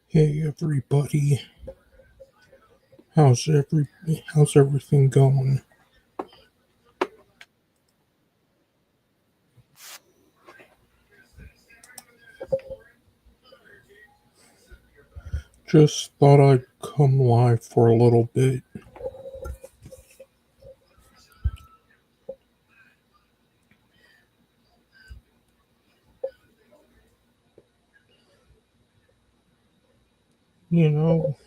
Hey everybody, how's everything going? Just thought I'd come live for a little bit. You know,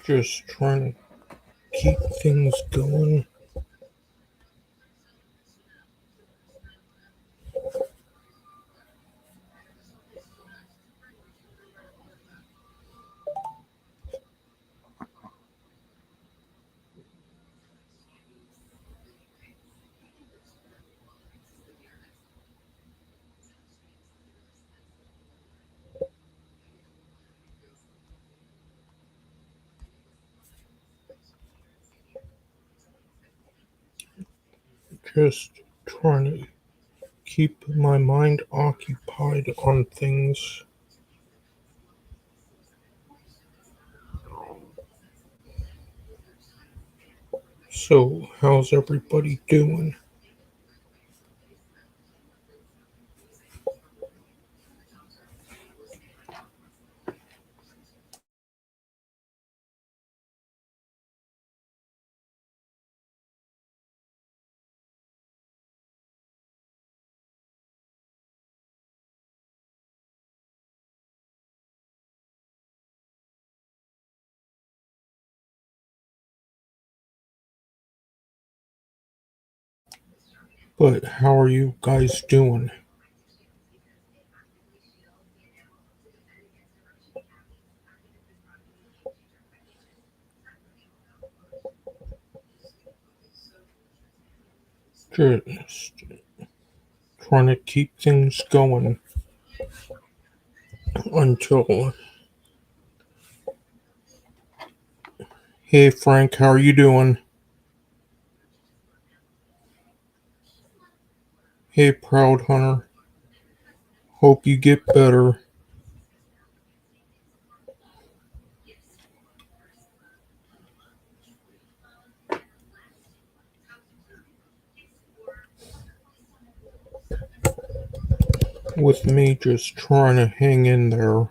just trying to keep things going. Just trying to keep my mind occupied on things. So, how's everybody doing? But how are you guys doing? Just trying to keep things going until. Hey Frank, how are you doing? Hey Proud Hunter, hope you get better. With me just trying to hang in there.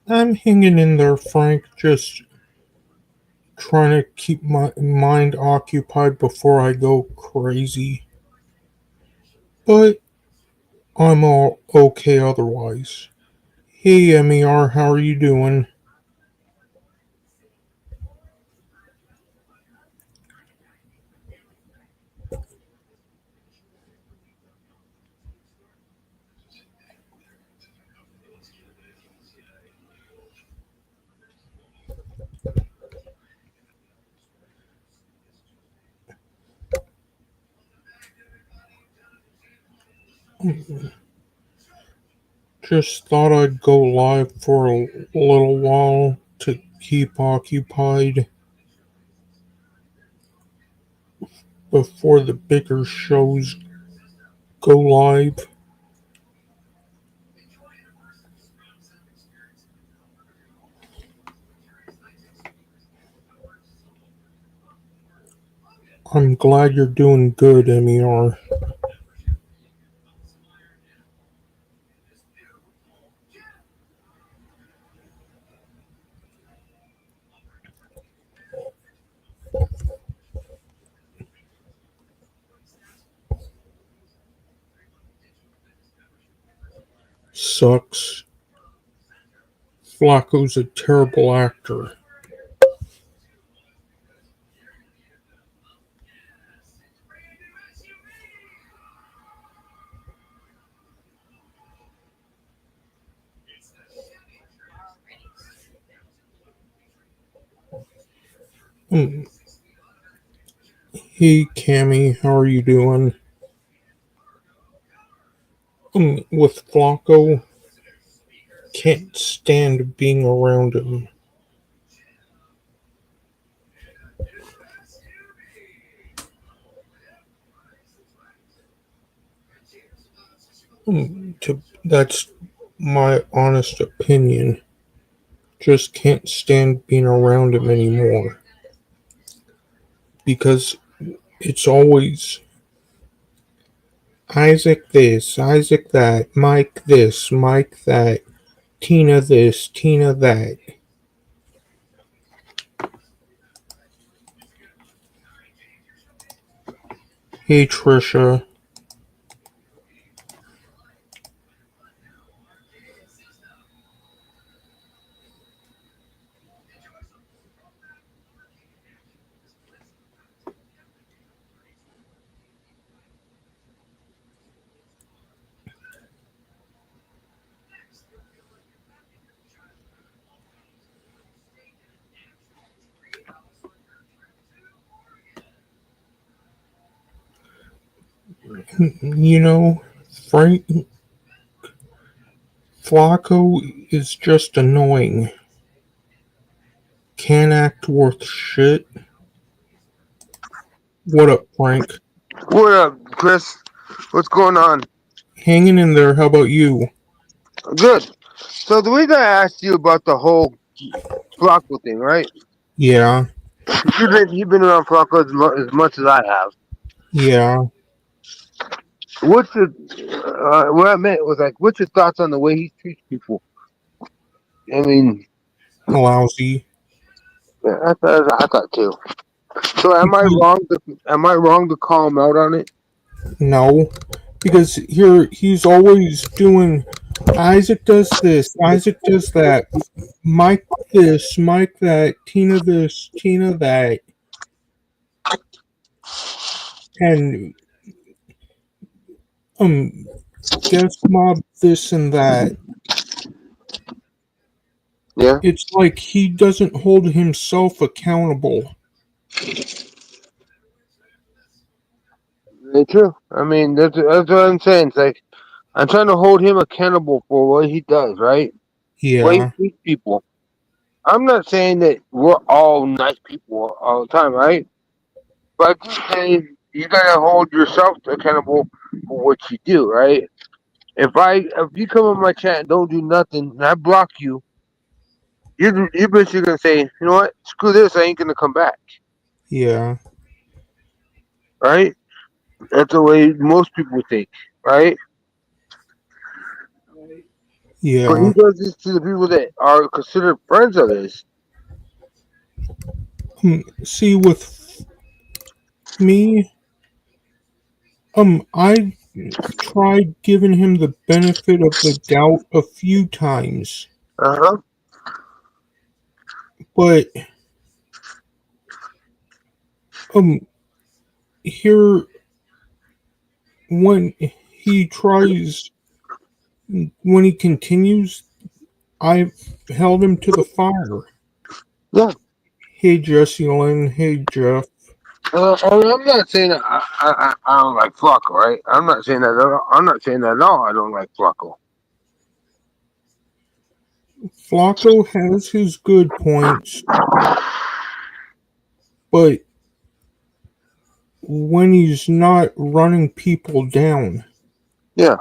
I'm hanging in there, Frank, just trying to keep my mind occupied before I go crazy. But I'm all okay otherwise. Hey, MER, how are you doing? Just thought I'd go live for a little while to keep occupied before the bigger shows go live. I'm glad you're doing good, MER. Sucks. Flacco's a terrible actor. Mm. Hey, Cammy, how are you doing? With Flacco, can't stand being around him. That's my honest opinion. Just can't stand being around him anymore because it's always Isaac this, Isaac that, Mike this, Mike that, Tina this, Tina that. Hey Trisha. You know, Frank Flacco is just annoying. Can't act worth shit. What up, Frank? What up, Chris? What's going on? Hanging in there, how about you? Good. So the reason I asked you about the whole Flacco thing, right? Yeah, You've been around Flacco as much as I have. yeah, What's your what I meant was like, what's your thoughts on the way he treats people? I mean, lousy. I thought too. So am I Because, wrong? Am I wrong to call him out on it? no, because here he's always doing Isaac does this, Isaac does that, Mike this, Mike that, Tina this, Tina that, and um, guest mob this and that. Yeah, It's like he doesn't hold himself accountable. very true. I mean, that's what I'm saying. It's like I'm trying to hold him accountable for what he does, right? What he Yeah, treats people. I'm not saying that we're all nice people all the time, right? But I'm just saying you gotta hold yourself accountable for what you do, right? If you come on my chat and don't do nothing and I block you, you're basically gonna say, you know what, screw this, I ain't gonna come back, yeah, right? That's the way most people think, right? But he yeah. does this to the people that are considered friends of his. See, with me, I tried giving him the benefit of the doubt a few times, Uh huh. but um, here when he tries, when he continues, I've held him to the fire. Yeah. Hey, Jesse Lynn. Hey, Jeff. I'm not saying that I don't like Flacco, right? I'm not saying that at all. I'm not saying that at all. I don't like Flacco. Flacco has his good points, but when he's not running people down, Yeah.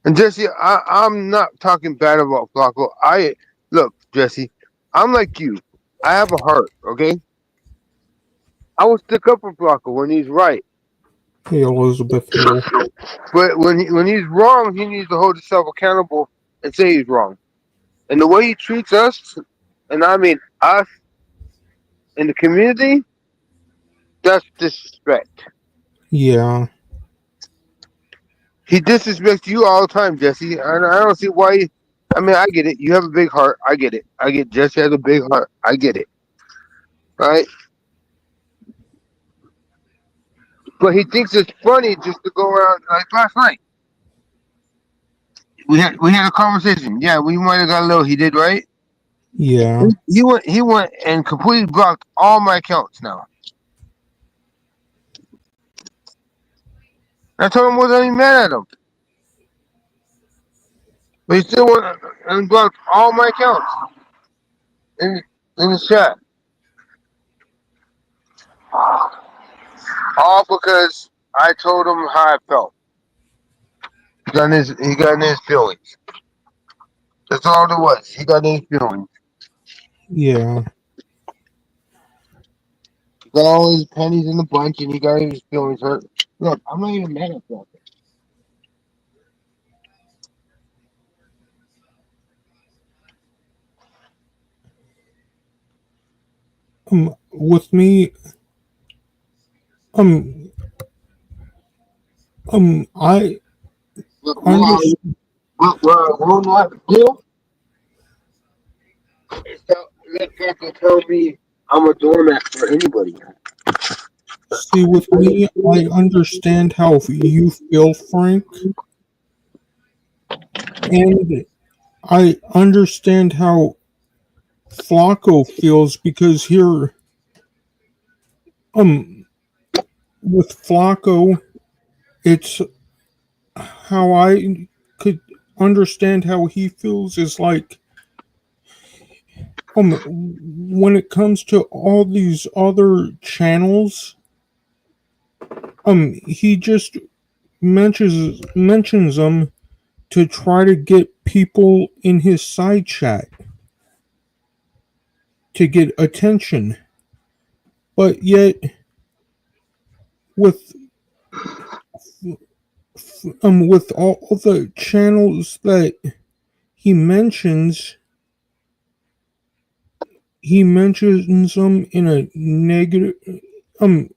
And Jesse, I'm not talking bad about Flacco. I look, Jesse, I'm like you. I have a heart, okay? I will stick up for Flacco when he's right, hey, Elizabeth Hill. but when he's wrong, he needs to hold himself accountable and say he's wrong. And the way he treats us, and I mean us in the community, that's disrespect. Yeah, He disrespects you all the time, Jesse, and I don't see why. I mean, I get it. You have a big heart. I get it. I get Jesse has a big heart. I get it. Right? But he thinks it's funny just to go around like last night. We had a conversation. Yeah, we might have got a little heated, right? yeah, He went and completely blocked all my accounts now. I told him I wasn't even mad at him, but he still went and blocked all my accounts in in the chat, all because I told him how I felt. He got in his feelings. That's all there was. He got in his feelings. Yeah. He got all his pennies in the bunch, and he got his feelings hurt. Look, I'm not even mad at that. With me, um, I Look, understand. we're not deal. That fucking tell me I'm a doormat for anybody. See, with me, I understand how you feel, Frank, and I understand how Flacco feels because here, um, with Flacco, it's how I could understand how he feels is like, when it comes to all these other channels, he just mentions them to try to get people in his side chat to get attention. But yet, with with all the channels that he mentions, he mentions them in a negative, um,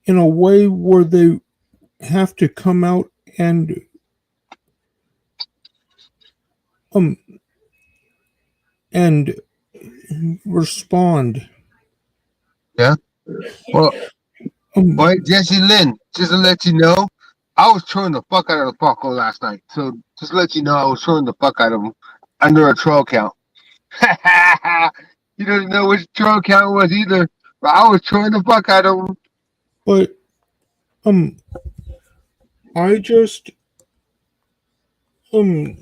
in a way where they have to come out and um and respond. Yeah. Well, Um, well, Jesse Lynn, just to let you know, I was trolling the fuck out of the Paco last night. So just to let you know, I was trolling the fuck out of him under a troll count. He doesn't know which troll count it was either, but I was trolling the fuck out of him. but um, I just um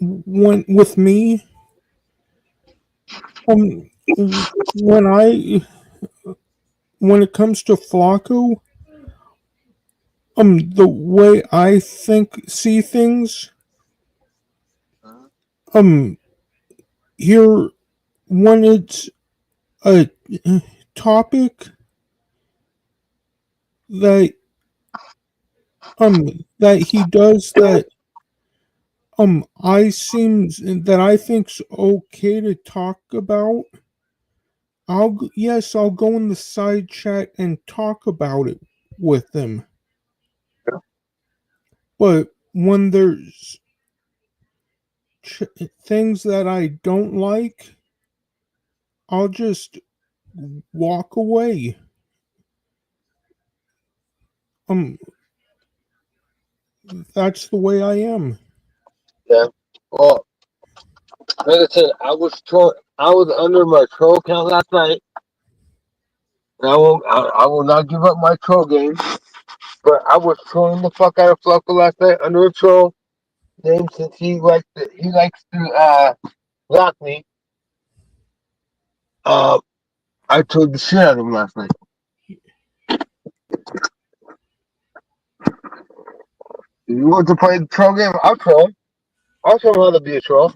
when with me um when I when it comes to Flacco, the way I see things, um here when it's a topic that that he does that I think's okay to talk about, I'll go in the side chat and talk about it with them. But when there's things that I don't like, I'll just walk away. Um, that's the way I am. Yeah. Well, like I said, I was under my troll count last night. And I will not give up my troll game. But I was trolling the fuck out of Flacco last night under a troll name since he likes to block me. Uh, I trolled the shit out of him last night. If you want to play the troll game, I'll troll. I'll show him how to be a troll.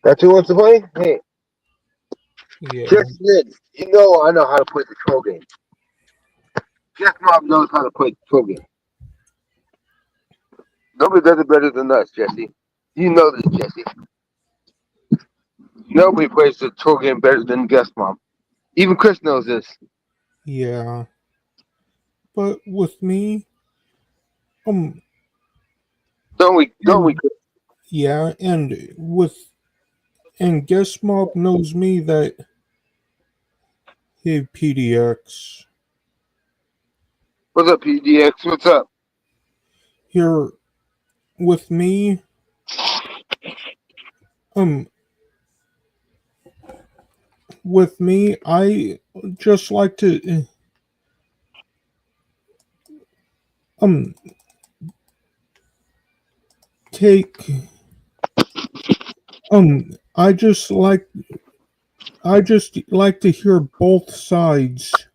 That's who wants to play? Hey, Yeah, just Lynn, you know I know how to play the troll game. Jeff Mob knows how to play the troll game. Nobody does it better than us, Jesse. You know this, Jesse. Nobody plays the troll game better than Guest Mom. Even Chris knows this. yeah. But with me, um, Don't we? Don't we? and yeah, and Guest Mob knows me that, hey, PDX, What's up, PDX? What's up? here with me, um, I just like to, um, take, um, I just like, I just like to hear both sides.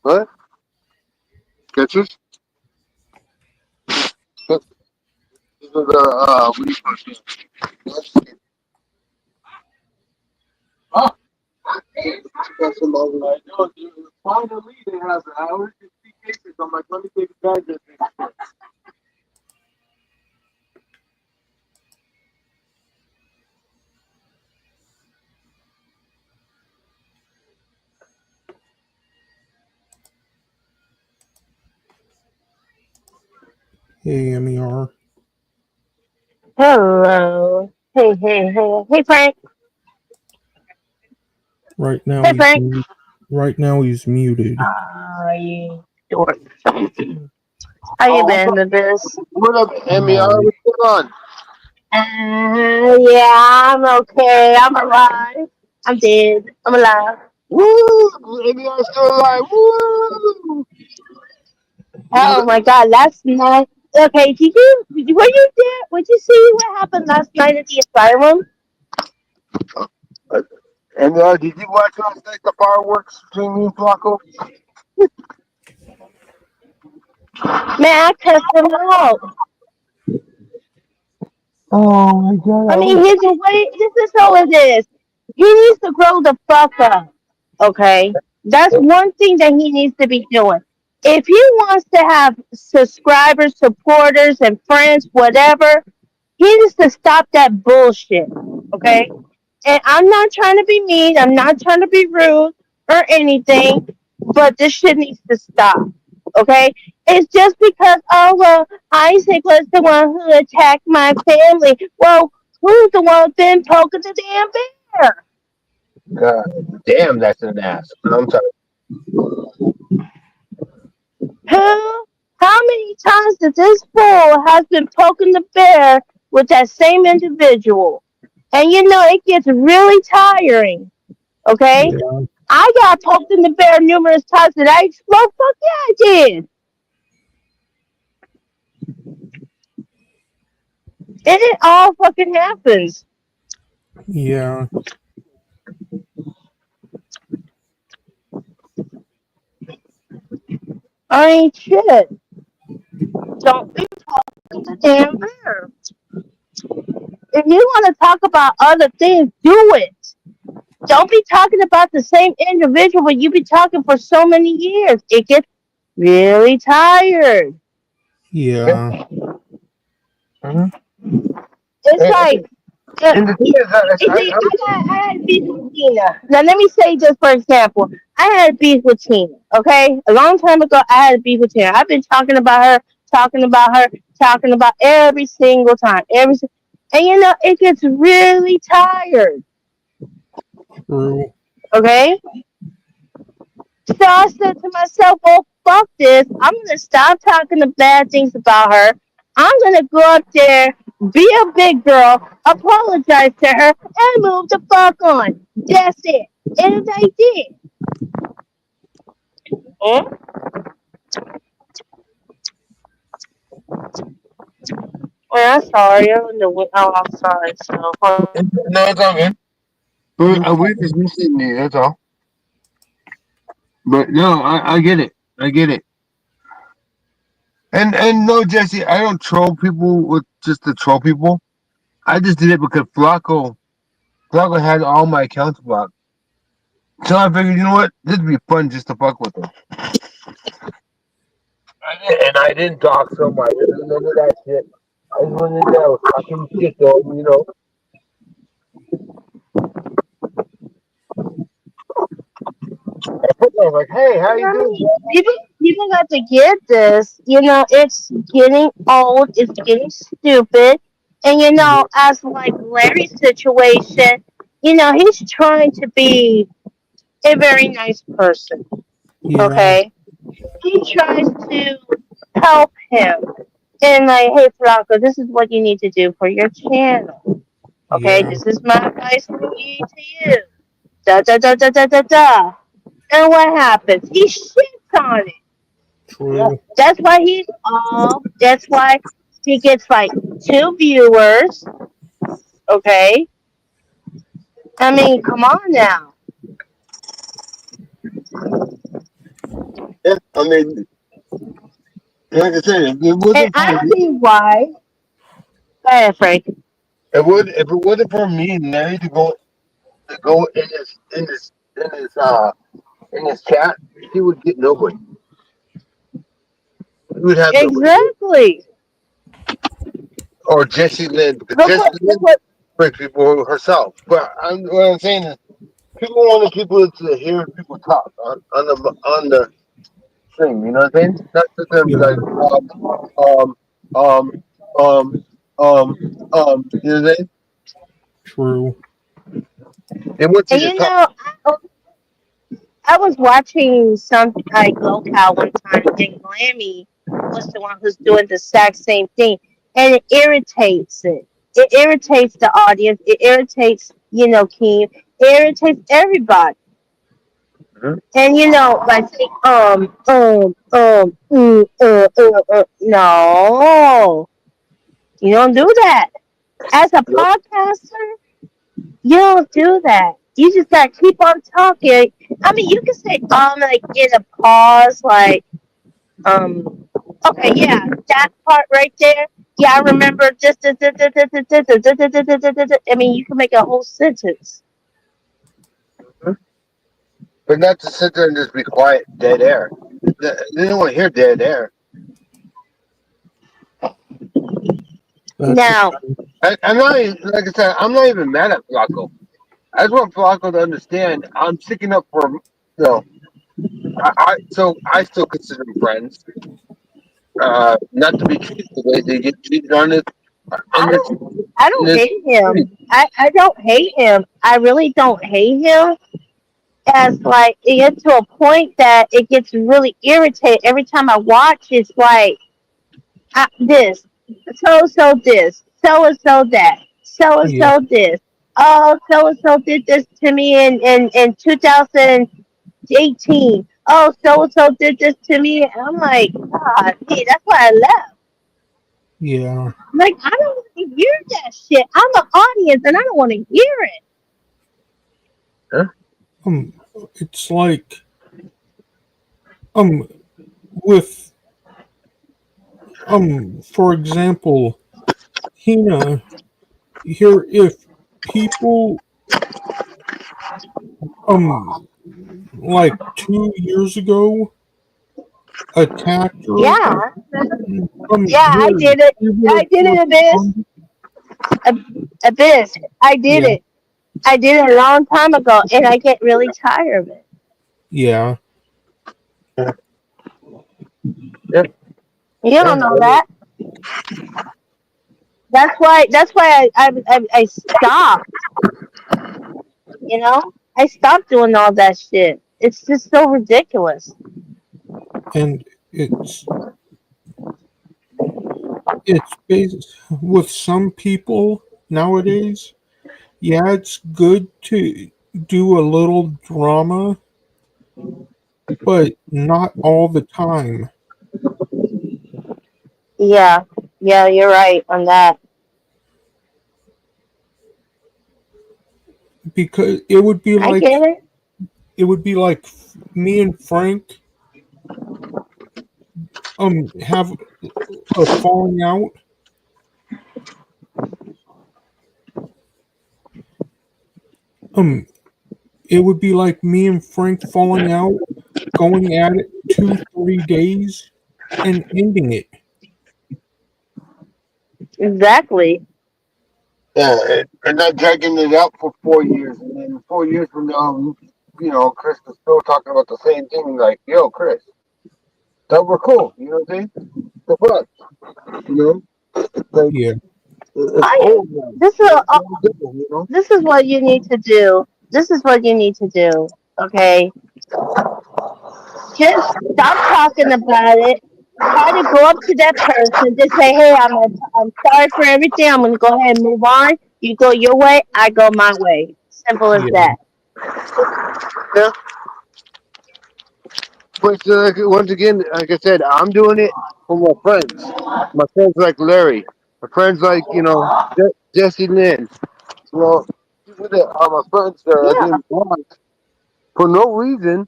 What? Sketches? These are the what do you call it? Oh, got some over. I know, dude. Finally, they have an hour and 50 cases. I'm like, let me take advantage of this. Hey, MER. Hello. Hey, Frank. Right now Hey, he's Frank. right now he's muted. How you doing? How you Oh, what's been, up? the biz? What up, I'm MER? alright. What's going on? Yeah, I'm okay. I'm alive. I'm dead. I'm alive. Woo! MER still alive. Woo! You Oh my God, last night. Okay, were you there? Would you see what happened last night at the asylum? MER, did you watch last night the fireworks between me and Flacco? Man, I cussed him out. Oh my god, I I mean, was. this is how it is. He needs to grow the fuck up. Okay? That's one thing that he needs to be doing. If he wants to have subscribers, supporters, and friends, whatever, he needs to stop that bullshit. Okay? And I'm not trying to be mean, I'm not trying to be rude or anything, but this shit needs to stop. Okay? It's just because, oh, well, Isaac was the one who attacked my family. Well, who's the one been poking the damn bear? God damn, that's an ass. I'm sorry. Who? How many times did this fool has been poking the bear with that same individual? And you know, it gets really tiring. Okay? Yeah, I got poked in the bear numerous times. Did I explode? Fuck yeah, I did. And it all fucking happens. yeah, I ain't shit. Don't be poking the damn bear. If you want to talk about other things, do it. Don't be talking about the same individual when you be talking for so many years. It gets really tired. yeah. Mm-hmm. It's And, like, uh, and the thing is, you see, I had beef with Tina. Now let me say just for example, I had beef with Tina. Okay, a long time ago, I had beef with Tina. I've been talking about her, talking about her, talking about every single time, and you know, it gets really tired. True. Okay, so I said to myself, well, fuck this. I'm going to stop talking the bad things about her. I'm going to go up there, be a big girl, apologize to her, and move the fuck on. That's it. And I did. Oh, well, I'm sorry. I don't know what. Oh, I'm sorry. So, no, it's all good. We're just missing you, that's all. But no, I get it. I get it. And no, Jesse, I don't troll people with just to troll people. I just did it because Flacco had all my accounts blocked. So I figured, you know what? This would be fun just to fuck with him. And I didn't talk so much. I didn't none of that shit. I just went in there, I was talking shit to him, you know. I was like, hey, how you I doing, mean, bro? people got to get this. You know, it's getting old. It's getting stupid. And you know, as like Larry's situation, you know, he's trying to be a very nice person. Yeah, Okay, he tries to help him and like, hey, Flacco, this is what you need to do for your channel. Okay, yeah. this is my advice for you to you. Da da da da da da da. And what happens? He shits on it. True. That's why he's all. That's why he gets like 2 viewers. Okay, I mean, come on now. I mean, like I said, if it And wasn't for I me, see why. Go ahead, Frank. if it wasn't for me and Larry to go in this chat, he would get nobody. He would have nobody. Exactly. Or Jesse Lynn, because Look Jesse what, look Lynn what, brings people herself. But what I'm saying is, people want people to hear people talk on the thing. You know what I'm saying? Not sit there and be Yeah, like, um, um, um, You know what I'm saying? true. They want you and to you talk. know, I was watching something like Locale one time, and Glammy was the one who's doing the exact same thing, and it irritates it. It irritates the audience. It irritates, Keem. It irritates everybody. Mhm. And like saying, no, you don't do that. As a podcaster, you don't do that. You just gotta keep on talking. I mean, you can say like in a pause, like okay, yeah, that part right there. Yeah, I remember just. I mean, you can make a whole sentence. But not to sit there and just be quiet, dead air. They don't want to hear dead air. That's a, Now, I'm not like I said. I'm not even mad at Flacco. I just want Flacco to understand. I'm sticking up for you know. So I still consider them friends. Not to be treated the way they get treated on this in I this don't, I in don't this. hate him. I don't hate him. I really don't hate him. As like it gets to a point that it gets really irritated every time I watch. It's like this, so this, so and so that, so and yeah, so this. Oh, so and so did this to me in 2018. Oh, so and so did this to me. And I'm like, God, hey, that's why I left. yeah. Like, I don't want to hear that shit. I'm the audience, and I don't want to hear it. Huh? Um, it's like um with for example, Hina here. If people like 2 years ago attacked her, Yeah, yeah, I here did it. she would I have did it, Abyss. responded. Abyss. I did Yeah, it. I did it a long time ago, and I get really tired of it. yeah. Yeah, You yeah. don't know that. That's why I stopped. I stopped doing all that shit. It's just so ridiculous. And it's based with some people nowadays. Yeah, it's good to do a little drama, but not all the time Yeah, yeah, you're right on that. because it would be I like get it. me and Frank have a falling out. Um it would be like me and Frank falling out, going at it 2 3 days and ending it. Exactly. Yeah, and not dragging it out for 4 years, and then 4 years from now, Chris is still talking about the same thing. Like, yo, Chris, that we're cool. You know what I'm saying? The fuck, you know, like Yeah, it's I old now. this is It's old now, you know. this is what you need to do. This is what you need to do. Okay, just stop talking about it. Try to go up to that person. Just say, "Hey, I'm sorry for everything. I'm gonna go ahead and move on. You go your way. I go my way. Simple as yeah, that." Yeah, but once again, like I said, I'm doing it for my friends like Larry, my friends like Jesse Lynn. People that are my friends that are Yeah. getting blocked for no reason.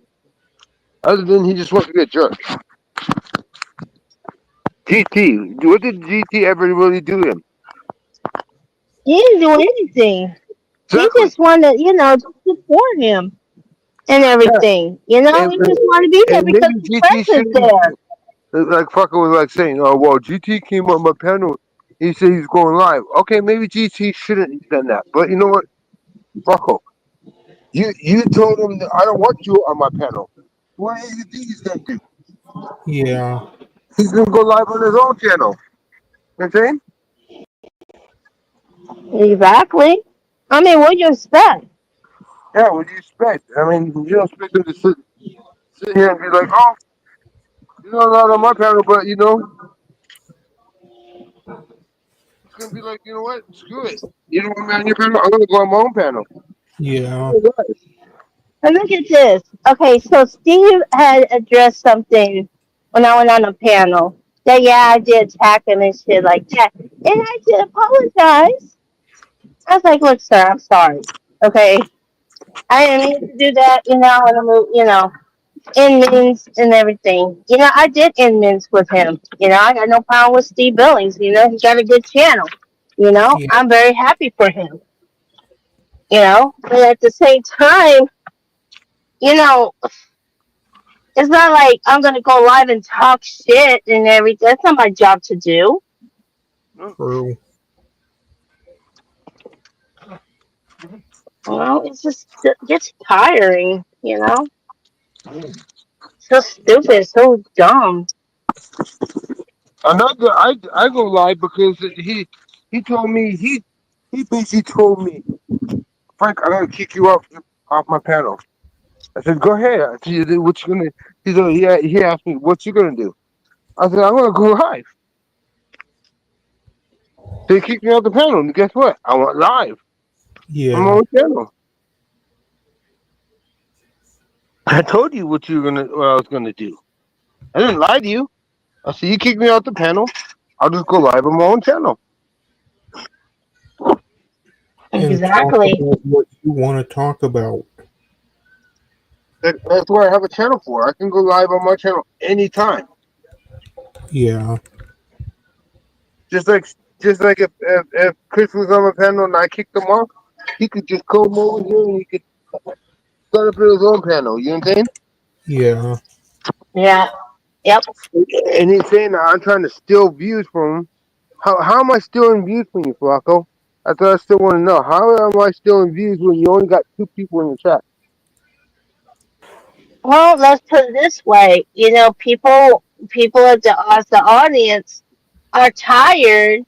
Other than he just wants to be a jerk. GT, what did GT ever really do to him? He didn't do anything. He Exactly. just wanted, to support him and Yeah. everything. He And, just wanted to be there and because maybe his GT friends is shouldn't, there. like fucker was like saying, oh well, GT came on my panel. He said he's going live. Okay, maybe GT shouldn't have done that. But you know what, fucker, you told him that I don't want you on my panel. What do you think he's gonna do? Yeah. He's gonna go live on his own channel. You know what I'm saying? Exactly. I mean, what do you expect? Yeah, what do you expect? I mean, you don't expect him to sit here and be like, oh, you're not allowed on my panel, but it's gonna be like, you know what? Screw it. You don't want me on your panel? I'm gonna go on my own panel. Yeah. And look at this. Okay, so Steve had addressed something when I went on a panel that, yeah, I did attack him and shit like that. And I did apologize. I was like, look, sir, I'm sorry. Okay. I didn't mean to do that, and in and everything. I did in with him. I got no problem with Steve Billings. He got a good channel. Yeah. I'm very happy for him. But at the same time, you know, it's not like I'm gonna go live and talk shit and everything. That's not my job to do. True. It's just it gets tiring. So stupid, so dumb. Another, I go live because he told me he basically told me, Frank, I'm gonna kick you off my panel. I said, go ahead. I said, what you gonna? He asked me, what you gonna do? I said, I'm gonna go live. They kicked me off the panel, and guess what? I went live on my Yeah. own channel. I told you what I was gonna do. I didn't lie to you. I said, you kicked me off the panel. I'll just go live on my own channel. And talk Exactly. about what you want to talk about. That's what I have a channel for. I can go live on my channel anytime. Yeah. Just like if Chris was on my panel and I kicked him off, he could just come over here and he could start up his own panel. You know what I'm saying? Yeah. Yeah. Yep. And he's saying that I'm trying to steal views from him. How am I stealing views from you, Flacco? I thought I still want to know. How am I stealing views when you only got 2 people in the chat? Well, let's put it this way. People at the audience are tired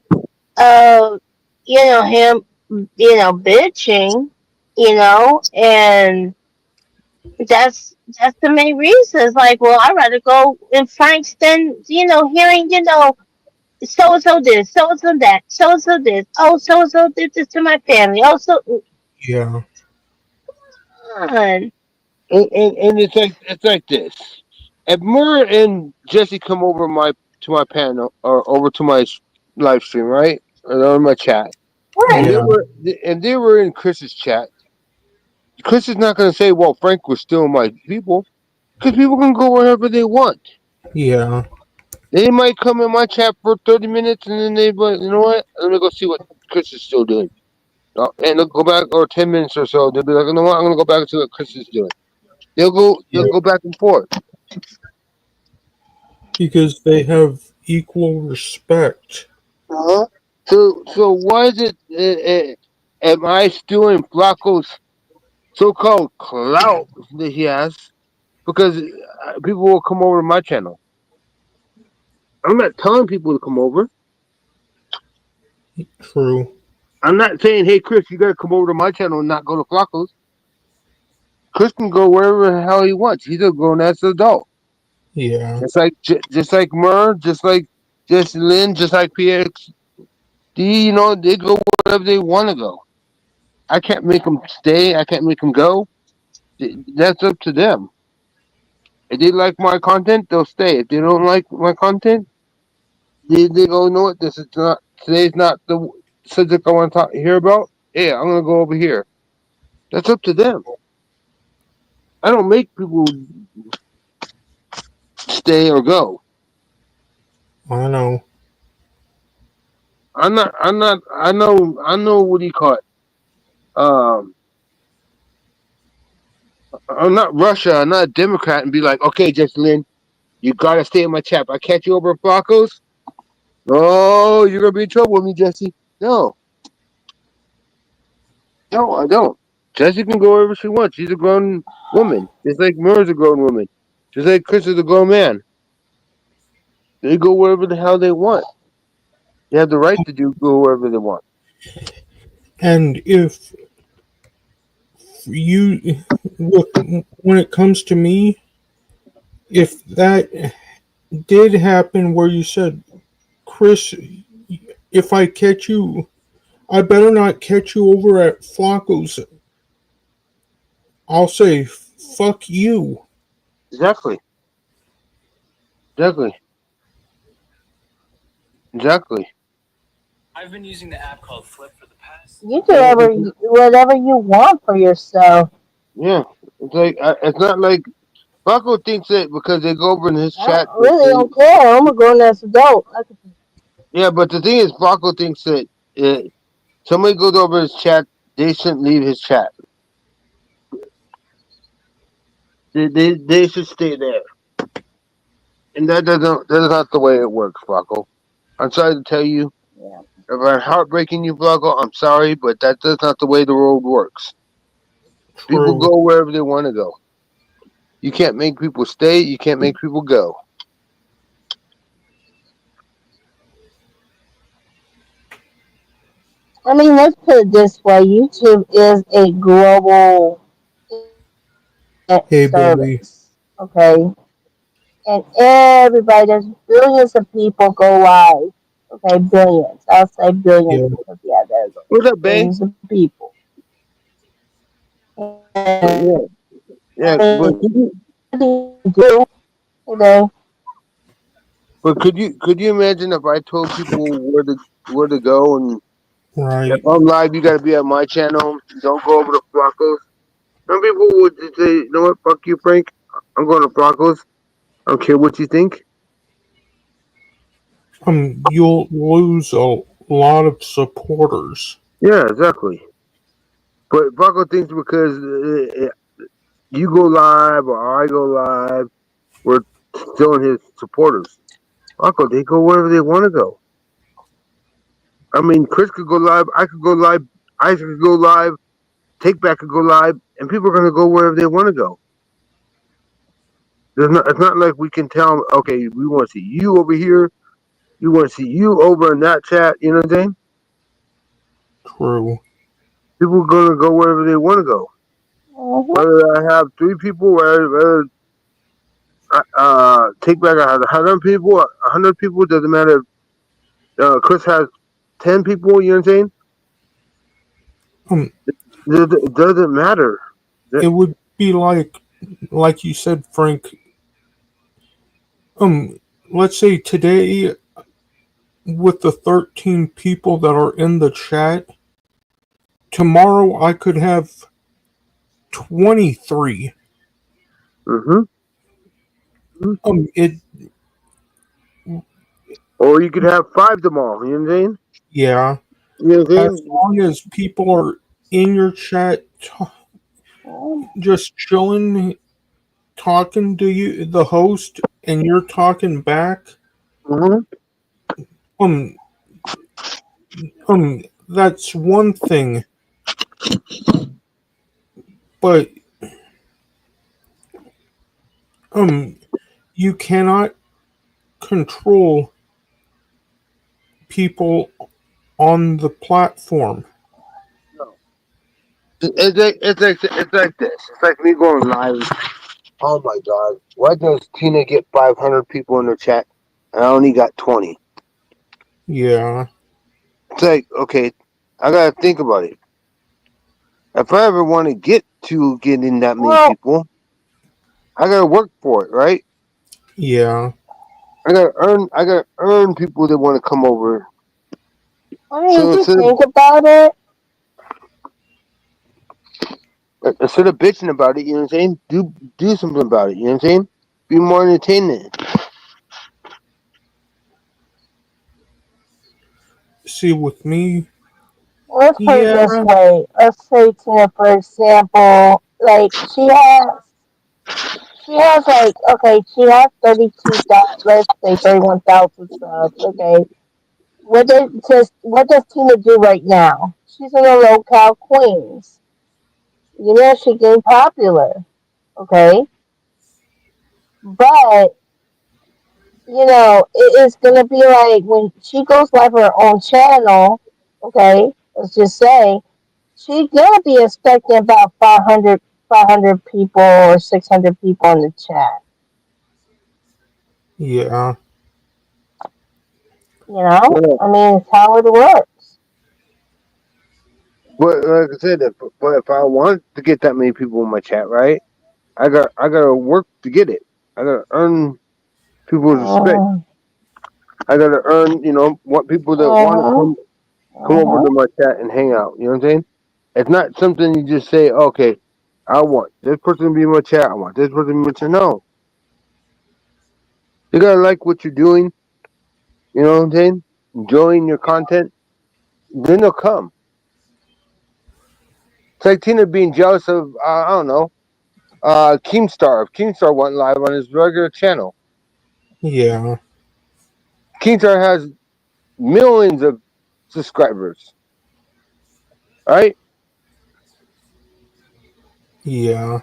of him bitching, and that's the main reason. It's like, well, I'd rather go in Frank's than hearing so and so this, so and so that, so and so this, oh so and so did this to my family, oh so Yeah. on. And it's like this. If Murr and Jesse come over to my panel or over to my live stream, right? Or on my chat, and Right. Yeah. they were in Chris's chat. Chris is not going to say, "Well, Frank was still my people," because people can go wherever they want. Yeah. They might come in my chat for 30 minutes, and then they, but you know what? Let me go see what Chris is still doing. And they'll go back, or 10 minutes or so. They'll be like, you know what? I'm going to go back and see what Chris is doing. They'll Yeah. go back and forth. Because they have equal respect. Uh-huh. So why is it? Am I stealing Flacco's so-called clout that he has? Because people will come over to my channel. I'm not telling people to come over. True. I'm not saying, hey, Chris, you got to come over to my channel and not go to Flacco's. Chris can go wherever the hell he wants. He's a grown ass adult. Yeah. Just like Murr, just like Jesse Lynn, just like PXD. They go wherever they want to go. I can't make them stay. I can't make them go. That's up to them. If they like my content, they'll stay. If they don't like my content, they go, no, what? This is not today's not the subject I want to hear about. Yeah, I'm gonna go over here. That's up to them. I don't make people stay or go. I know. I know what do you call it? Um, I'm not Russia. I'm not a Democrat and be like, okay, Jesse Lynn, you gotta stay in my chat. If I catch you over at Flacco's, oh, you're gonna be in trouble with me, Jesse. No, no, I don't. Jesse can go wherever she wants. She's a grown woman. Just like Murray's a grown woman. Just like Chris is a grown man. They go wherever the hell they want. They have the right to go wherever they want. And if you look, when it comes to me, if that did happen where you said, Chris, if I catch you, I better not catch you over at Flacco's. I'll say, fuck you. Exactly. Exactly. Exactly. I've been using the app called Flip for the past. You do whatever you want for yourself. Yeah. It's like it's not like Flacco thinks that because they go over in his I chat. really don't care. I'm a grown ass adult. Yeah, but the thing is, Flacco thinks that somebody goes over his chat, they shouldn't leave his chat. They should stay there. And that's not the way it works, Flacco. I'm sorry to tell you. Yeah. If I'm heartbreaking you, Flacco, I'm sorry, but that's not the way the world works. People True. go wherever they want to go. You can't make people stay. You can't make people go. I mean, let's put it this way: YouTube is a global Hey, baby. service, okay? And everybody, there's billions of people go live. Okay, billions. I'll say billions Yeah. because there's What's up, babe? billions of people. And, Yeah, I but mean, do you know? could you imagine if I told people where to go and Right. if I'm live, you got to be at my channel. Don't go over to Flacco's. Some people would just say, you know what, fuck you, Frank. I'm going to Flacco's. I don't care what you think. You'll lose a lot of supporters. Yeah, exactly. But Flacco thinks because you go live or I go live, we're still his supporters. Flacco, they go wherever they want to go. I mean, Chris could go live. I could go live. Isaac could go live. Take Back could go live. And people are going to go wherever they want to go. It's not like we can tell them, okay, we want to see you over here. You want to see you over in that chat. You know what I'm saying? True. People are going to go wherever they want to go. Mhm. Whether I have 3 people, whether Take Back I have 100 people, 100 people, doesn't matter. Chris has 10 people, you know what I'm saying? It doesn't matter. It would be like you said, Frank. Let's say today, with the 13 people that are in the chat, tomorrow I could have 23. Mm-hmm. It Or you could have 5 tomorrow, you know what I'm saying? yeah. You know what I'm As saying? long as people are in your chat, just chilling, talking to you, the host, and you're talking back. Mm-hmm. That's one thing. But you cannot control people on the platform. It's like this. It's like me going live. Oh my God! Why does Tina get 500 people in her chat and I only got 20? Yeah. It's like, okay, I gotta think about it. If I ever want to get in that many people, I gotta work for it, right? Yeah. I gotta earn people that want to come over. I mean, if you think about it. Instead of bitching about it, you know what I'm saying? Do something about it, you know what I'm saying? Be more entertaining. see, with me, Let's put it this yeah, way. Let's say Tina, for example, like she has like okay, she has 32 let's say 31,000 subs. Okay, what does Tina do right now? She's in the locale Queens. You know she getting popular. Okay, but it's gonna be like when she goes live on her own channel. Okay, let's just say she's gonna be expecting about 500 people or 600 people in the chat. yeah, Yeah. I mean, it's how it works. But like I said, if I want to get that many people in my chat, right? I gotta work to get it. I gotta earn people's respect. Uh, I gotta earn, what people that want to uh, come over uh, to my chat and hang out. You know what I'm saying? It's not something you just say, okay, I want this person to be in my chat. I want this person to be in my chat. No, you gotta like what you're doing. You know what I'm saying? Enjoying your content, then they'll come. It's like Tina being jealous of, I don't know, Keemstar. If Keemstar went live on his regular channel, yeah, Keemstar has millions of subscribers, right? yeah,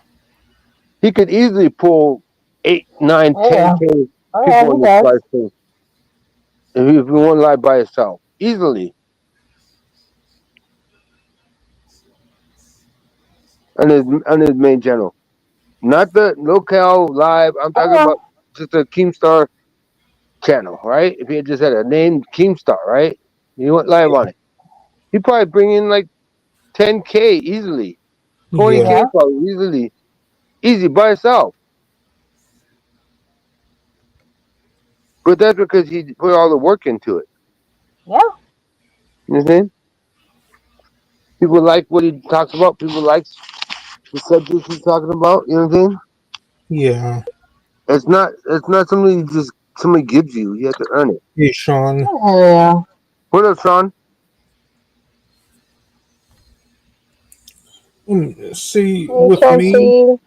He could easily pull 8, 9, oh ten yeah, k oh yeah, people he on this does. live stream if he went live by himself, easily on his main channel, not the locale live. I'm Oh talking yeah, about just a Keemstar channel, right? If he had just had a name Keemstar, right? He went live on it. He'd probably bring in like 10k easily, yeah, 20k yeah, probably easily, easy by himself. But that's because he put all the work into it. yeah. You know what I'm saying? People like what he talks about. People like the subjects he's talking about. You know what I'm saying? yeah. It's not something you just somebody gives you. You have to earn it. Hey, Sean. Oh yeah. What up, Sean? See, Hey, Shanti.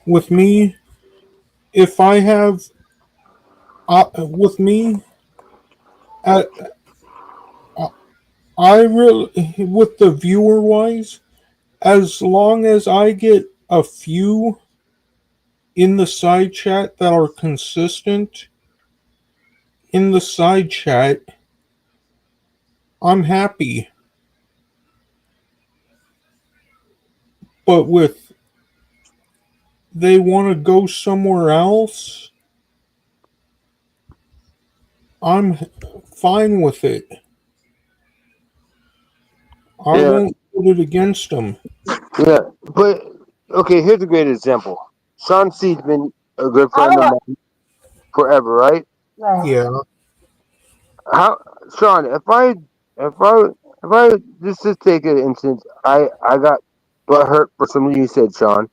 with me, if I have, with me, uh, I really, with the viewer wise, as long as I get a few in the side chat that are consistent in the side chat, I'm happy. But with they want to go somewhere else, I'm fine with it. I Yeah, won't put it against them. yeah. But okay, here's a great example. Sean C's been a good I friend of don't mine forever, right? know. Yeah, How, Sean? If I just take an instance, I got butt hurt for something you said, Sean,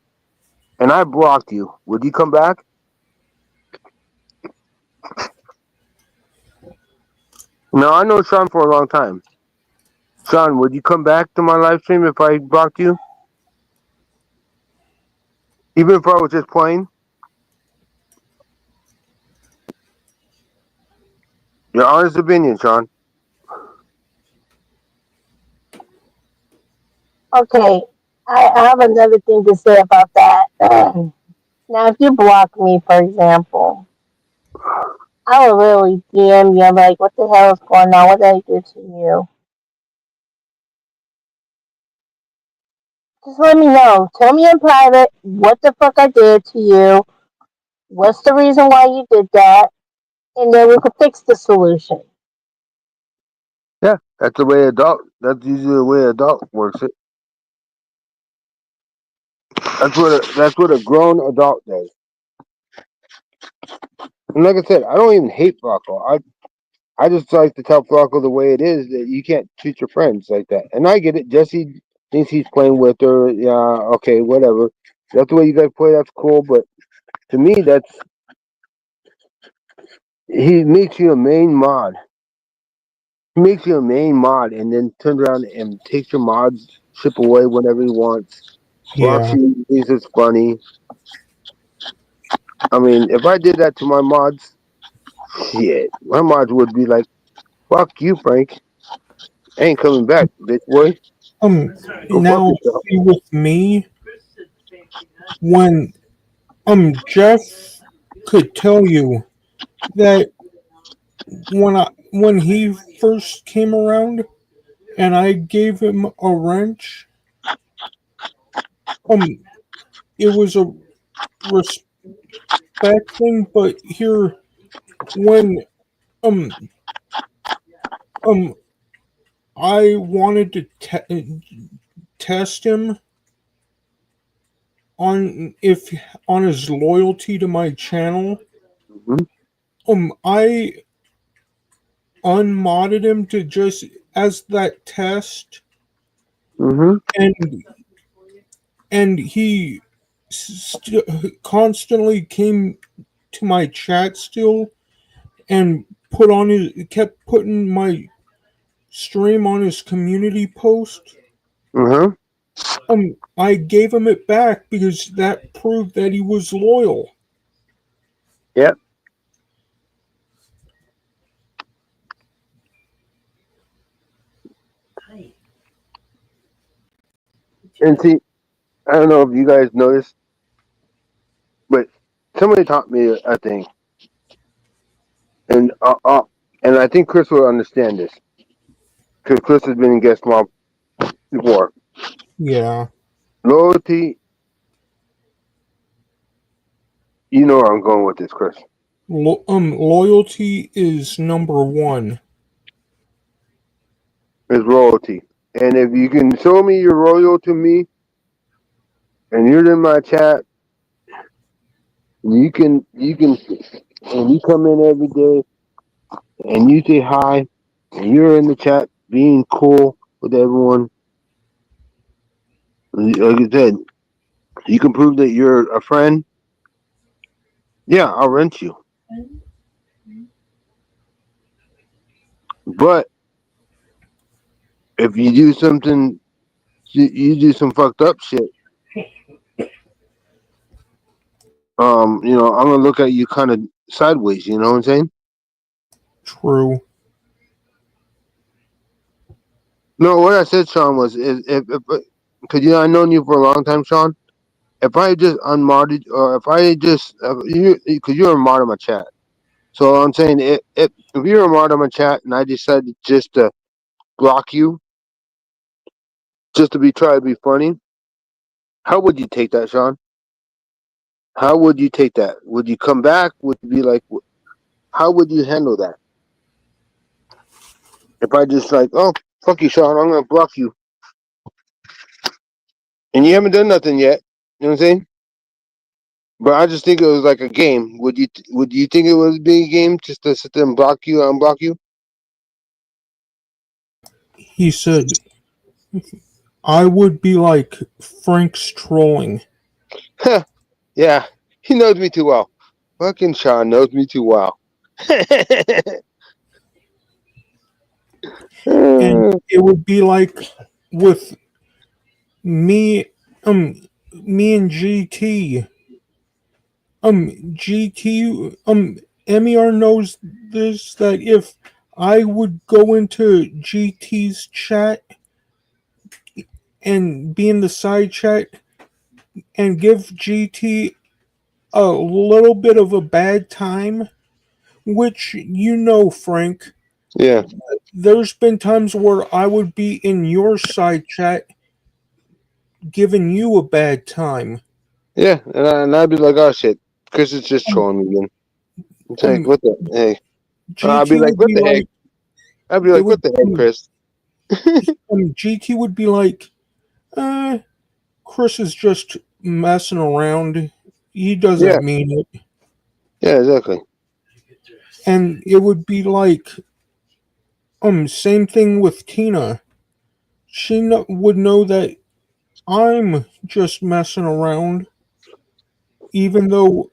and I blocked you. Would you come back? No, I know Sean for a long time. Sean, would you come back to my live stream if I blocked you? Even if I was just playing? Your honest opinion, Sean. Okay, I have another thing to say about that. Now, if you block me, for example, I will literally DM you. I'm like, what the hell is going on? What did I do to you? Just let me know. Tell me in private what the fuck I did to you. What's the reason why you did that? And then we could fix the solution. Yeah, that's usually the way adult works it. That's what a grown adult does. And like I said, I don't even hate Flacco. I just like to tell Flacco the way it is that you can't treat your friends like that. And I get it. Jesse thinks he's playing with her. Yeah, okay, whatever. That's the way you guys play. That's cool. But to me, he makes you a main mod. He makes you a main mod and then turns around and takes your mods ship away whenever he wants. Blocks Yeah. you, thinks it's funny. I mean, if I did that to my mods, shit, my mods would be like, "Fuck you, Frank. I ain't coming back, bitch boy. Go fuck Now yourself." see with me, when Jeff could tell you that when he first came around and I gave him a wrench, um it was a respect thing, but here when um um I wanted to test him on if on his loyalty to my channel, Hmm. I unmodded him to just as that test, Hmm. and he constantly came to my chat still and kept putting my stream on his community post. Hmm. I gave him it back because that proved that he was loyal. Yep. And see, I don't know if you guys noticed, but somebody taught me a thing, and and I think Chris will understand this because Chris has been in guest mob before. Yeah. Loyalty, you know where I'm going with this, Chris. Loyalty is number one. Is royalty, and if you can show me you're loyal to me, and you're in my chat, you can, and you come in every day, and you say hi, and you're in the chat being cool with everyone. Like I said, you can prove that you're a friend. Yeah, I'll rent you. But if you do something, you do some fucked up shit. I'm gonna look at you kind of sideways. You know what I'm saying? True. No, what I said, Sean, was if because I've known you for a long time, Sean. If I just unmodded, or if I just you, because you're a mod in my chat. So I'm saying, if you're a mod in my chat, and I decided just to block you, just to be try to be funny, how would you take that, Sean? How would you take that? Would you come back? Would you be like, how would you handle that? If I just like, oh, fuck you, Sean, I'm gonna block you, and you haven't done nothing yet. You know what I'm saying? But I just think it was like a game. Would you think it would be a game just to sit there and block you, unblock you? He said I would be like Frank's trolling. Yeah, he knows me too well. Fucking Sean knows me too well. And it would be like with me me and GT. GT MER knows this, that if I would go into GT's chat and be in the side chat and give GT a little bit of a bad time, which Frank, Yeah, there's been times where I would be in your side chat giving you a bad time. yeah, and I'd be like, oh shit, Chris is just Um, trolling me again. It's like, um, what the heck? I'd be GT like, would what be the heck? like, I'd be it like, would, what the heck, Chris? GT would be like, uh, Chris is just messing around. He Yeah, doesn't mean it. yeah, exactly. And it would be like, same thing with Tina. She would know that I'm just messing around, even though,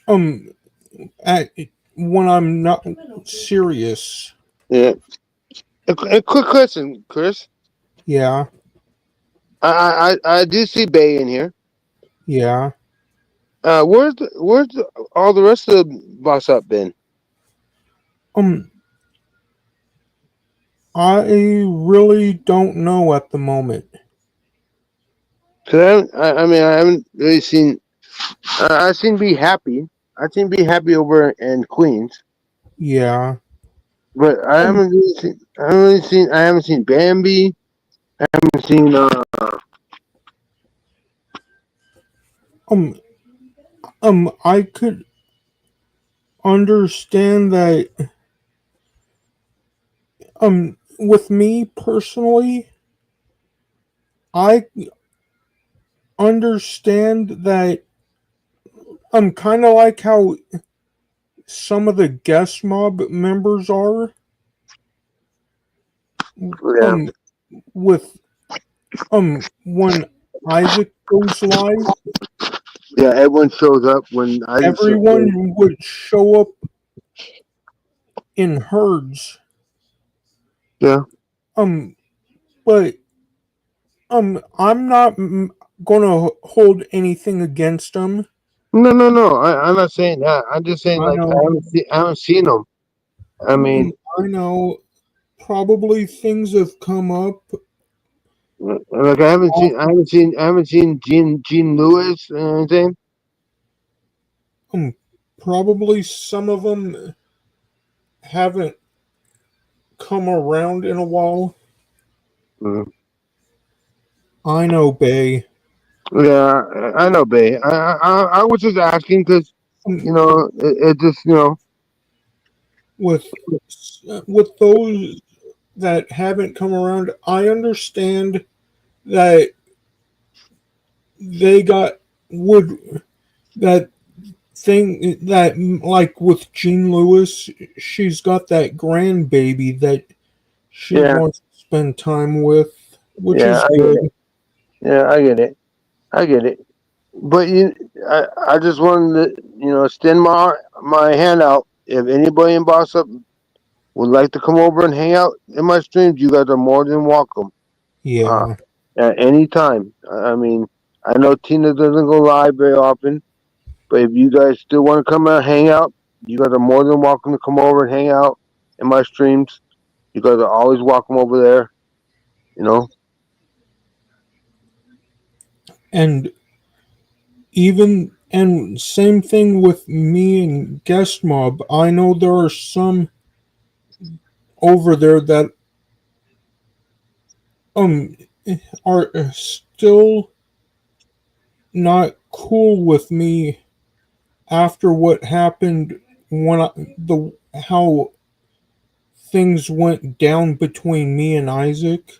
um, at when I'm not serious. Yeah. A quick question, Chris. Yeah, I do see Bay in here. yeah. All the rest of the boss up been? Um, I really don't know at the moment. Cause I haven't really seen. I've seen Be Happy. I've seen Be Happy over in Queens, Yeah. but Um, I haven't seen Bambi. I haven't seen. um, I could understand that. With me personally, I understand that. Kind of like how some of the guest mob members are. Yeah, Um, with when Isaac goes live, yeah. Everyone shows up when Isaac shows up. everyone would show up in herds. Yeah. Um, but I'm not gonna hold anything against them. No. I'm not saying that. I'm just saying I like know. I haven't seen them. I mean, I know. Probably things have come up. like I haven't seen Gene Lewis or anything. Probably some of them haven't come around in a while. Mm. I know, Bay. Yeah, I know, Bay. I was just asking because Um, it just with with those that haven't come around, I understand that they got would that thing that like with Jean Lewis, she's got that grandbaby that she yeah, wants to spend time with, which yeah, is I get it. good. Yeah, I get it. But I just wanted to extend my hand out. If anybody in Boss Up would like to come over and hang out in my streams, you guys are more than welcome. Uh, Yeah, at any time. I mean, I know Tina doesn't go live very often, but if you guys still want to come out and hang out, you guys are more than welcome to come over and hang out in my streams. You guys are always welcome over there. You know. and and same thing with me and Guest Mob. I know there are some over there that um are still not cool with me after what happened when the how things went down between me and Isaac.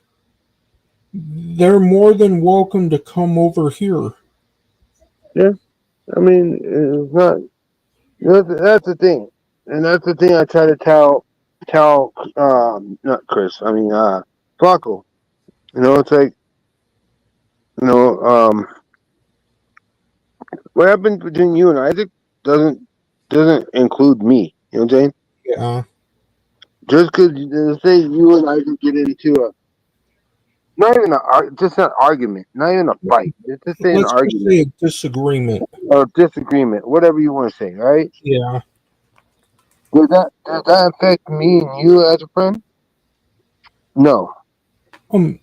They're more than welcome to come over here. Yeah. I mean, it's not. That's the thing, and that's the thing I try to tell not Chris. I mean Flacco. It's like you know um what happened between you and Isaac doesn't doesn't include me. You know what I'm saying? Yeah. Just because say you and Isaac get into a not even just an argument, not even a fight. Just say an Let's just argument say a disagreement. or disagreement, whatever you want to say, right? Yeah. Does that affect me and you as a friend? No, Um.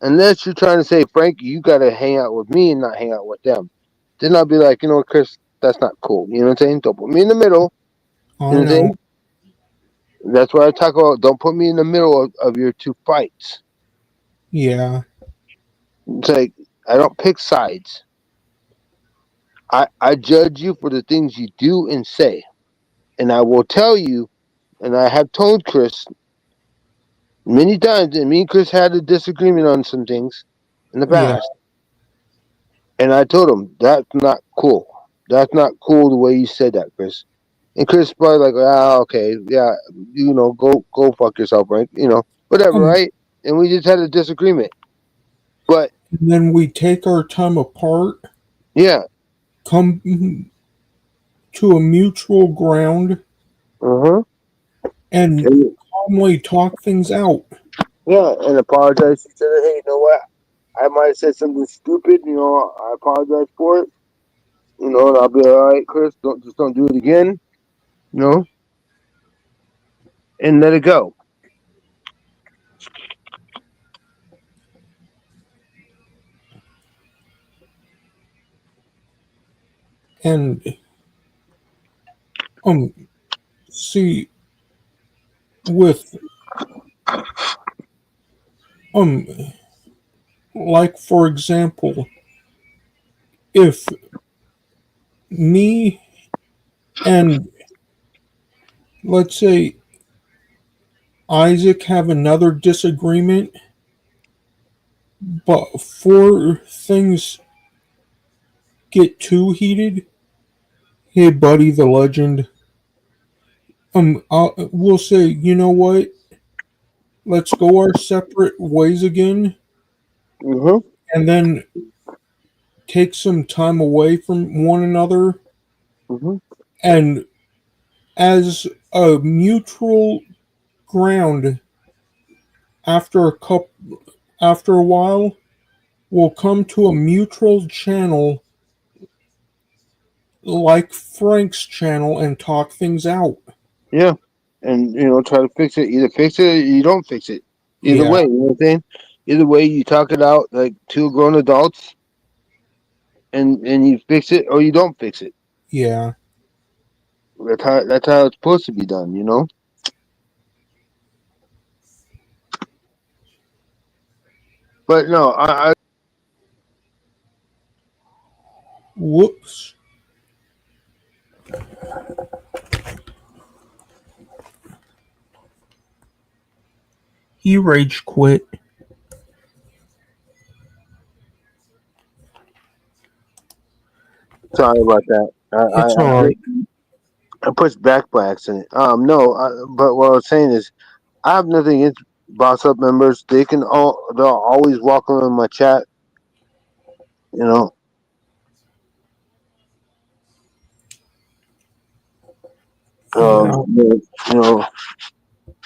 unless you're trying to say, Frankie, you got to hang out with me and not hang out with them. Then I'll be like, Chris, that's not cool. You know what I'm saying? Don't put me in the middle. You know I what I'm saying? know. That's why I talk about don't put me in the middle of your two fights. Yeah. It's like, I don't pick sides. I judge you for the things you do and say. And I will tell you, and I have told Chris many times, and me and Chris had a disagreement on some things in the Yeah. past. And I told him, that's not cool. That's not cool the way you said that, Chris. And Chris probably like, okay, yeah, go fuck yourself, right? Whatever, Um. right? And we just had a disagreement. But And then we take our time apart. yeah, Come to a mutual ground Uh-huh. and calmly talk things out. Yeah, and apologize to each other. Hey, you know what? I might have said something stupid. I apologize for it. And I'll be all right, Chris. Don't do it again. You know, and let it go. And see, with um like for example, if me and let's say Isaac have another disagreement, but before things get too heated, hey buddy the legend, we'll say, you know what, let's go our separate ways again, Mm-hmm. and then take some time away from one another, Mm-hmm. and as a mutual ground, after after a while we'll come to a mutual channel like Frank's channel and talk things out. Yeah, and try to fix it. Either fix it or you don't fix it. Either Yeah, way, you know what I'm saying. Either way, you talk it out like two grown adults, and you fix it or you don't fix it. yeah. That's how it's supposed to be done. But no, I Whoops. He rage quit. sorry about that. It's alright. I pushed back by accident. No, but what I was saying is, I have nothing against boss up members. They're always welcome in my chat. You know, Yeah, you know,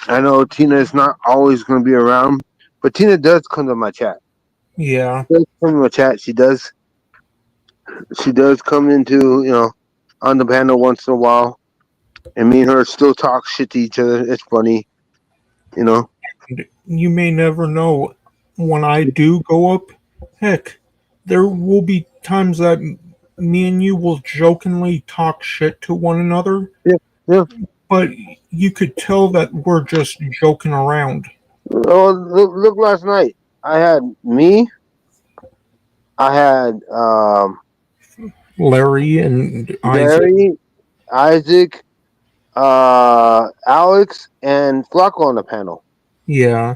I know Tina is not always going to be around, but Tina does come to my chat. yeah, She does come to my chat. She does. She does come into on the panel once in a while, and me and her still talk shit to each other. It's funny, you know. you may never know when I do go up. Heck, there will be times that me and you will jokingly talk shit to one another, Yeah, yeah. but you could tell that we're just joking around. Oh, look! Last night I had me. I had Larry and Isaac. Larry, Isaac, Alex, and Flacco on the panel. Yeah,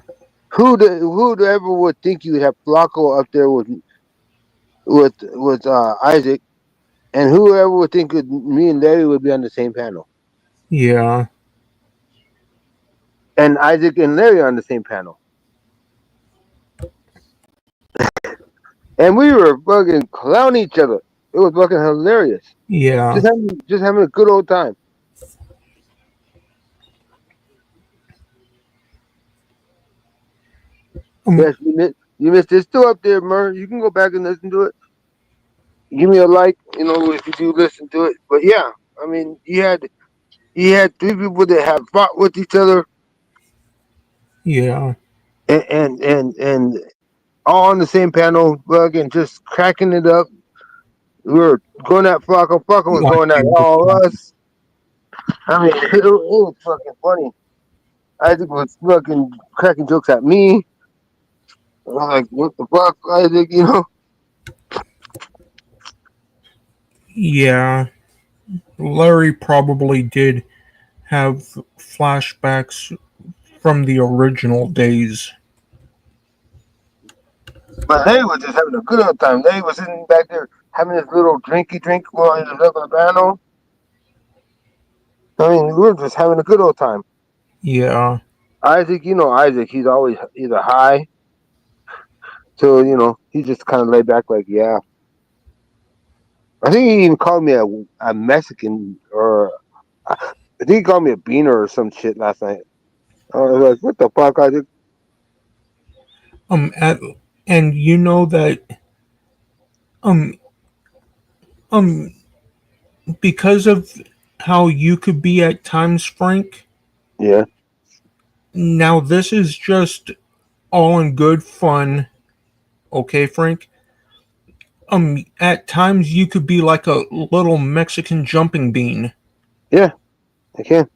Who'd ever would think you would have Flacco up there with Isaac, and whoever would think me and Larry would be on the same panel, yeah, and Isaac and Larry on the same panel, and we were fucking clowning each other. It was fucking hilarious. yeah. Just having a good old time. Yes, you missed it. Still up there, Mur. You can go back and listen to it. Give me a like, if you do listen to it. But yeah, I mean, he had three people that have fought with each other, Yeah, and all on the same panel, fucking just cracking it up. We were going at Flacco. Flacco was like going at you all do. of us. I mean, it was fucking funny. Isaac was fucking cracking jokes at me. I'm like, what the fuck, Isaac? Yeah, Larry probably did have flashbacks from the original days. But Larry was just having a good old time. Larry was sitting back there having his little drinky drink while he was up on the panel. I mean, we were just having a good old time. Yeah, Isaac, Isaac, he's always either high, so he's just kind of laid back, like, yeah. I think he even called me a Mexican, or I think he called me a beaner or some shit last night. I was like, what the fuck? I just, At and you know that um um because of how you could be at times, Frank. yeah, Now this is just all in good fun, okay, Frank? At times you could be like a little Mexican jumping bean. yeah, I can.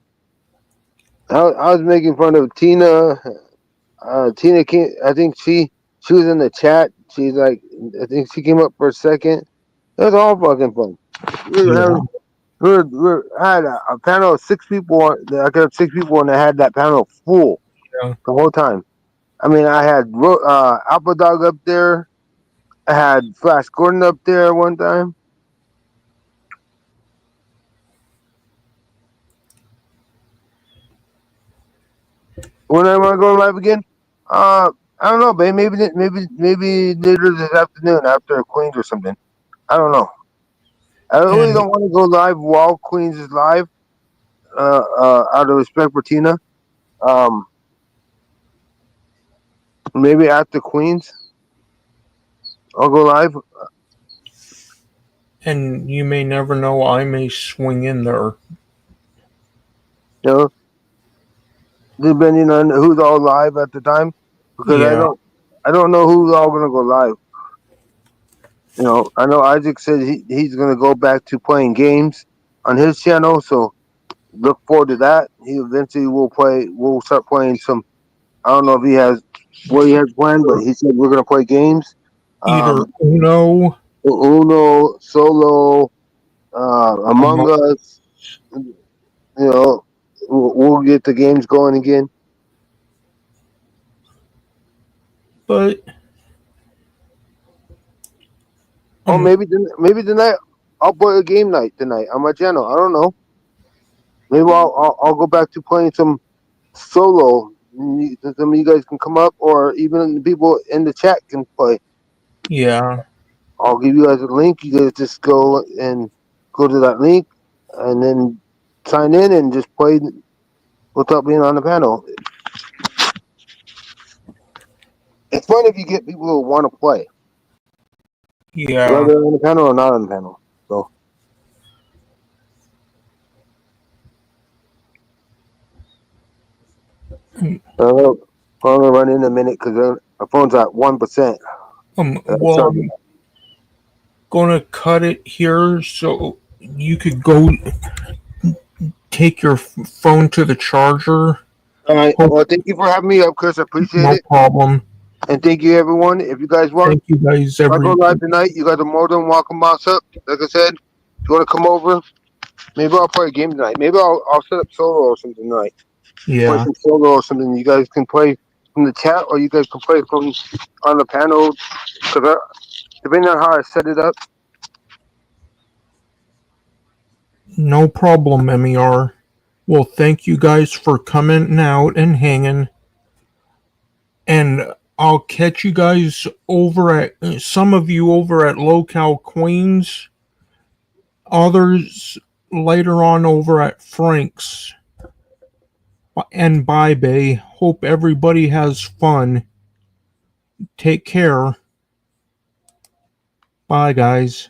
I was making fun of Tina. Tina came. I think she was in the chat. She's like, I think she came up for a second. It was all fucking fun. We were Yeah. having, I had a panel of 6 people. I got 6 people, and I had that panel full Yeah. the whole time. I mean, I had Apple Dog up there. I had Flash Gordon up there one time. When am I going live again? I don't know, babe. Maybe later this afternoon after Queens or something. I don't know. I really And don't want to go live while Queens is live. Out of respect for Tina. Um, maybe after Queens, I'll go live. and you may never know, I may swing in there. You know, depending on who's all live at the time, because Yeah. I don't know who's all gonna go live. You know, I know Isaac said he's gonna go back to playing games on his channel, so look forward to that. He eventually will play. We'll start playing some. I don't know if he has what he has planned, but he said we're gonna play games. Either Um, Uno, Uno, Solo, Among among, Us. You know, we'll get the games going again. but Oh, um maybe tonight I'll play a game night tonight on my channel. I don't know. Maybe I'll go back to playing some solo. Some of you guys can come up, or even the people in the chat can play. yeah. I'll give you guys a link. You guys just go to that link, and then sign in and just play without being on the panel. It's fun if you get people who want to play, Yeah. whether on the panel or not on the panel. So I'm gonna run in a minute because my phone's at 1%. Well, I'm gonna cut it here so you could go take your phone to the charger. All right. Hope, Well, thank you for having me up, Chris. I appreciate no it. problem. And thank you, everyone. If you guys want, Thank you guys. if I go live tonight, you guys are more than welcome. Boss up. Like I said, if you want to come over, maybe I'll play a game tonight. Maybe I'll set up solo or something tonight. Play Yeah. some solo or something. You guys can play from the chat, or you guys can play from on the panel. Because depending on how I set it up. No problem, MER. Well, thank you guys for coming out and hanging. And I'll catch you guys over at some of you over at Locale Queens, others later on over at Frank's. And bye, Bay. Hope everybody has fun. Take care. Bye, guys.